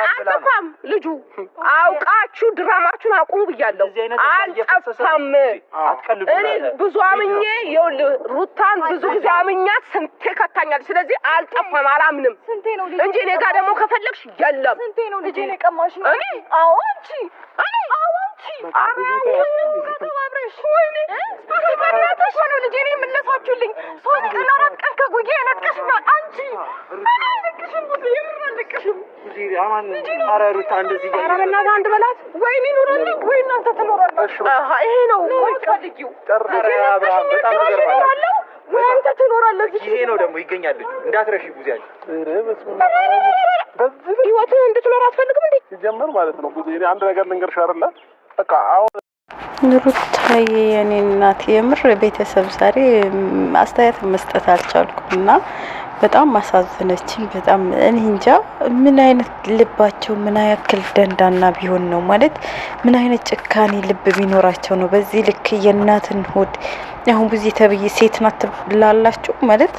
አልጠፋም ልጁ አውቃችሁ ድራማችሁን አቁሙ ብያለሁ። አልጠፋም። እኔ ብዙ አምኜ ሩታን ብዙ ጊዜ አምኛት ስንቴ ከታኛለች። ስለዚህ አልጠፋም፣ አላምንም እንጂ እኔ ጋር ደግሞ ከፈለግሽ የለም። ስንቴ ነው ልጄ ነው የቀማሽ? አዎ አንቺ አብረሽ ወይኔ በእናትሽ ነው ልጄ ነው የምለሳችሁልኝ። 3 ቀን 4 ቀን ከጉዬ ነጥቀሽኛል። አንቺ አልልቅሽም ብዙ የምራልቅሽም ኧረ ሩታ እንደዚህ ኧረ በእናትህ አንድ በላት። ወይኔ ኑረልኝ ወይ እናንተ ትኖራላችሁ። ይሄ ነው ፈልጊው። ኧረ አብርሃም በጣም ትገርማለህ። ወይ አንተ ትኖራለህ። ጊዜ ነው ደግሞ ይገኛል ልጁ እንዳትረሺ ጉዚያች ህይወትህን እንድትኖር አትፈልግም እንዴ? ሲጀመር ማለት ነው ጉዜ አንድ ነገር ልንገርሽ አይደለ በቃ አሁን ሩታዬ የኔ እናት የምር ቤተሰብ ዛሬ አስተያየት መስጠት አልቻልኩም እና በጣም ማሳዘነችኝ። በጣም እኔ እንጃ ምን አይነት ልባቸው ምን ያክል ደንዳና ቢሆን ነው ማለት ምን አይነት ጭካኔ ልብ ቢኖራቸው ነው በዚህ ልክ የእናትን ሆድ አሁን ብዙ ተብዬ ሴት ናት ላላችሁ ማለት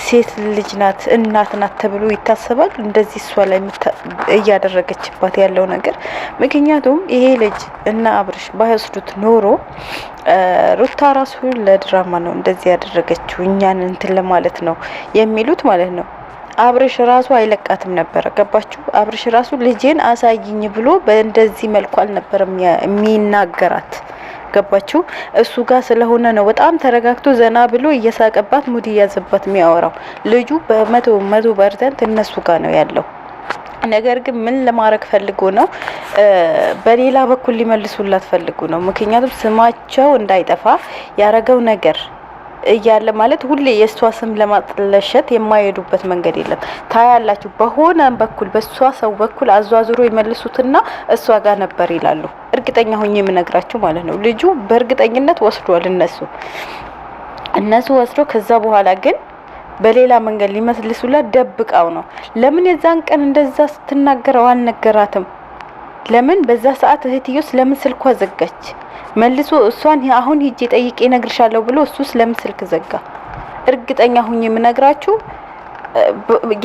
ሴት ልጅ ናት እናት ናት ተብሎ ይታሰባል። እንደዚህ እሷ ላይ እያደረገችባት ያለው ነገር ምክንያቱም ይሄ ልጅ እና አብርሽ ባይወስዱት ኖሮ ሩታ ራሱ ለድራማ ነው እንደዚህ ያደረገችው እኛን እንትን ለማለት ነው የሚሉት ማለት ነው። አብርሽ ራሱ አይለቃትም ነበር። ገባችሁ? አብርሽ ራሱ ልጄን አሳይኝ ብሎ በእንደዚህ መልኩ አልነበረም የሚናገራት። ገባችሁ? እሱ ጋር ስለሆነ ነው በጣም ተረጋግቶ ዘና ብሎ እየሳቀባት ሙድ እያዘባት የሚያወራው። ልጁ በ100% እነሱ ጋር ነው ያለው። ነገር ግን ምን ለማድረግ ፈልጎ ነው? በሌላ በኩል ሊመልሱላት ፈልጉ ነው። ምክንያቱም ስማቸው እንዳይጠፋ ያረገው ነገር እያለ ማለት ሁሌ የሷ ስም ለማጥለሸት የማይሄዱበት መንገድ የለም። ታያላችሁ በሆነ በኩል በሷ ሰው በኩል አዟዙሮ ይመልሱትና እሷ ጋር ነበር ይላሉ። እርግጠኛ ሆኜ የምነግራችሁ ማለት ነው። ልጁ በእርግጠኝነት ወስዷል እነሱ ወስዶ ከዛ በኋላ ግን በሌላ መንገድ ሊመስልሱላት ደብቃው ነው። ለምን የዛን ቀን እንደዛ ስትናገረው አልነገራትም? ለምን በዛ ሰዓት እህትዮስ ለምን ስልኳ ዘጋች? መልሶ እሷን አሁን ሂጄ ጠይቄ እነግርሻለሁ ብሎ እሱስ ለምን ስልክ ዘጋ? እርግጠኛ ሁኝ የምነግራችሁ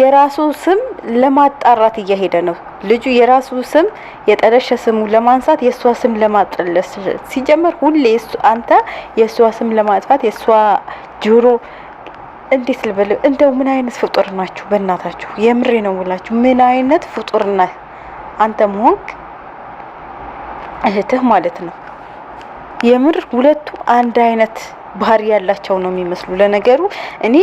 የራሱ ስም ለማጣራት እየሄደ ነው ልጁ። የራሱ ስም የጠለሸ ስሙ ለማንሳት የሷ ስም ለማጥለስ ሲጀመር ሁሌ አንተ የሷ ስም ለማጥፋት የሷ ጆሮ እንዴት ልበል? እንደው ምን አይነት ፍጡር ናችሁ በእናታችሁ? የምሬ ነው ብላችሁ ምን አይነት ፍጡርና አንተ ሞንክ እህትህ ማለት ነው። የምር ሁለቱ አንድ አይነት ባህሪ ያላቸው ነው የሚመስሉ። ለነገሩ እኔ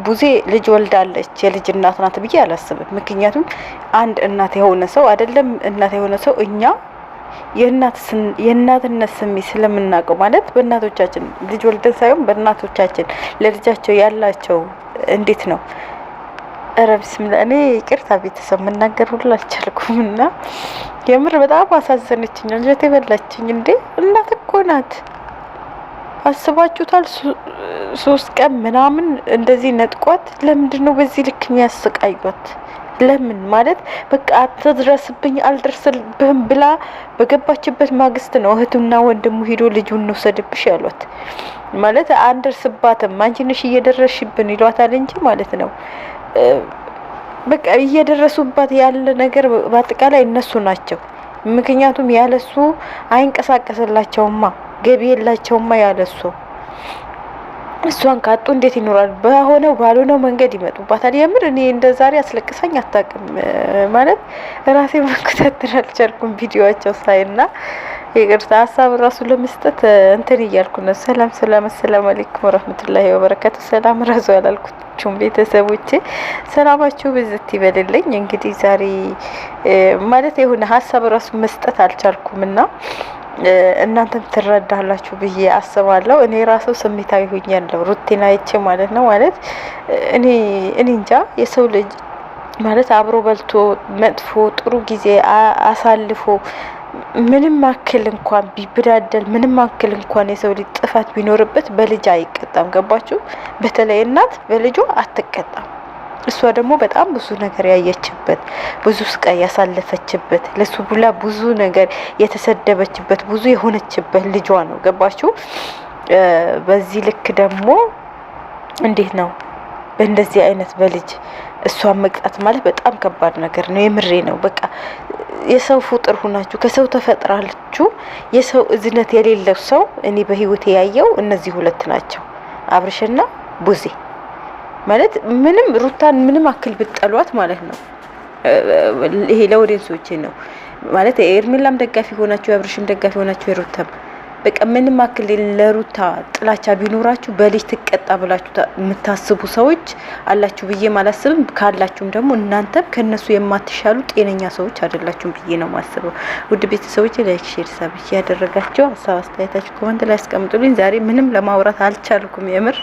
ቡዜ ልጅ ወልዳለች የልጅ እናት ናት ብዬ አላስብም። ምክንያቱም አንድ እናት የሆነ ሰው አይደለም እናት የሆነ ሰው እኛ የእናትነት ስሜት ስለምናውቀው ማለት በእናቶቻችን ልጅ ወልደን ሳይሆን በእናቶቻችን ለልጃቸው ያላቸው እንዴት ነው። ኧረ ቢስሚላህ እኔ ይቅርታ ቤተሰብ መናገር ሁሉ አልቻልኩምና የምር በጣም አሳዘነችኝ። አንጀቴ በላችኝ። እንዴ እናት እኮ ናት። አስባችሁታል? 3 ቀን ምናምን እንደዚህ ነጥቋት ለምንድን ነው በዚህ ልክ የሚያስቃዩት? ለምን ማለት በቃ አትድረስብኝ አልደርስብህም ብላ በገባችበት ማግስት ነው እህቱና ወንድሙ ሄዶ ልጁን ነው ሰድብሽ ያሏት። ማለት አንደርስባትም አንቺ ነሽ እየደረሽብን ይሏታል እንጂ ማለት ነው በቃ እየደረሱባት ያለ ነገር በአጠቃላይ እነሱ ናቸው። ምክንያቱም ያለሱ አይንቀሳቀስላቸውማ ገቢ የላቸውማ ያለሱ። እሷን ካጡ እንዴት ይኖራል? በሆነው ባልሆነው መንገድ ይመጡባታል። የምር እኔ እንደዛሬ አስለቅሰኝ አታውቅም። ማለት ራሴ መከታተል አልቻልኩም ቪዲዮአቸው ሳይና ይቅርታ ሀሳብ ራሱ ለመስጠት እንትን እያልኩ ነው። ሰላም አለይኩም ወራህመቱላሂ ወበረካቱ። ሰላም ራሱ ያላልኩችም ቤተሰቦቼ ሰላማችሁ ብዝት ይበልልኝ። እንግዲህ ዛሬ ማለት የሆነ ሀሳብ ራሱ መስጠት አልቻልኩምና እናንተም ትረዳላችሁ ብዬ አስባለሁ። እኔ ራሱ ስሜታዊ ሆኛለሁ ሩቲና አይቼ ማለት ነው። ማለት እኔ እንጃ የሰው ልጅ ማለት አብሮ በልቶ መጥፎ ጥሩ ጊዜ አሳልፎ ምንም አክል እንኳን ቢበዳደል ምንም አክል እንኳን የሰው ልጅ ጥፋት ቢኖርበት በልጅ አይቀጣም። ገባችሁ? በተለይ እናት በልጇ አትቀጣም። እሷ ደግሞ በጣም ብዙ ነገር ያየችበት ብዙ ስቃይ ያሳለፈችበት ለሱ ብላ ብዙ ነገር የተሰደበችበት ብዙ የሆነችበት ልጇ ነው። ገባችሁ? በዚህ ልክ ደግሞ እንዴት ነው በእንደዚህ አይነት በልጅ እሷን መቅጣት ማለት በጣም ከባድ ነገር ነው። የምሬ ነው። በቃ የሰው ፍጡር ሆናችሁ ከሰው ተፈጥራችሁ የሰው እዝነት የሌለው ሰው እኔ በህይወቴ ያየው እነዚህ ሁለት ናቸው፣ አብርሽና ቡዜ ማለት ምንም ሩታን ምንም አክል ብትጠሏት ማለት ነው። ይሄ ለኦዲየንሶቼ ነው ማለት ኤርሚላም ደጋፊ ሆናችሁ የአብርሽም ደጋፊ ሆናችሁ የሩታም በቃ ምንም አክል ለሩታ ጥላቻ ቢኖራችሁ በልጅ ትቀጣ ብላችሁ የምታስቡ ሰዎች አላችሁ ብዬ ማላስብም። ካላችሁም ደግሞ እናንተም ከነሱ የማትሻሉ ጤነኛ ሰዎች አይደላችሁም ብዬ ነው ማስበው። ውድ ቤተሰቦች ላይክ፣ ሼር፣ ሰብስክራይብ ያደረጋችሁ ሀሳብ አስተያየታችሁ ኮሜንት ላይ አስቀምጡልኝ። ዛሬ ምንም ለማውራት አልቻልኩም የምር